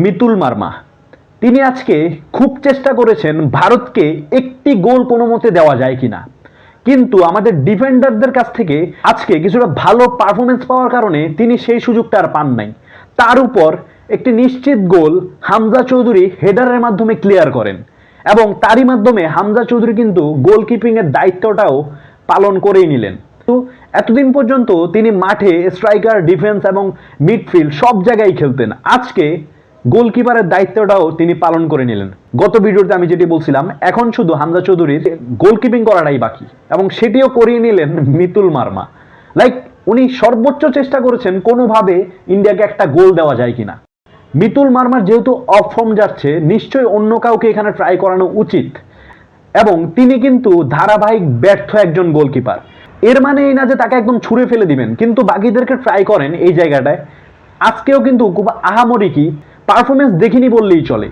মিতুল মার্মা। তিনি আজকে খুব চেষ্টা করেছেন ভারতকে একটি গোল কোনো মতে দেওয়া যায় কিনা, কিন্তু আমাদের ডিফেন্ডারদের কাছ থেকে আজকে কিছুটা ভালো পারফরমেন্স পাওয়ার কারণে তিনি সেই সুযোগটা আর পান নাই। তার উপর একটি নিশ্চিত গোল হামজা চৌধুরী হেডারের মাধ্যমে ক্লিয়ার করেন এবং তারই মাধ্যমে হামজা চৌধুরী কিন্তু গোলকিপিংয়ের দায়িত্বটাও পালন করেই নিলেন। তো এতদিন পর্যন্ত তিনি মাঠে স্ট্রাইকার, ডিফেন্স এবং মিডফিল্ড সব জায়গায় খেলতেন, আজকে গোলকিপারের দায়িত্বটাও তিনি পালন করে নিলেন। গত ভিডিওতে আমি যেটি বলছিলাম, এখন শুধু হামজা চৌধুরীর গোলকিপিং করাটাই বাকি এবং সেটিও করিয়ে নিলেন মিতুল মার্মা। উনি সর্বোচ্চ চেষ্টা করেছেন কোনোভাবে ইন্ডিয়াকে একটা গোল দেওয়া যায় কিনা। মিতুল মার্মার যেহেতু অফ ফর্ম যাচ্ছে, নিশ্চয়ই অন্য কাউকে এখানে ট্রাই করানো উচিত এবং তিনি কিন্তু ধারাবাহিক ব্যর্থ একজন গোলকিপার। এর মানে এই না যে তাকে একদম ছুঁড়ে ফেলে দিবেন, কিন্তু বাকিদেরকে ট্রাই করেন এই জায়গাটায়। আজকেও কিন্তু খুব আহামরি কি পারফরমেন্স দেখিনি বললেই চলে।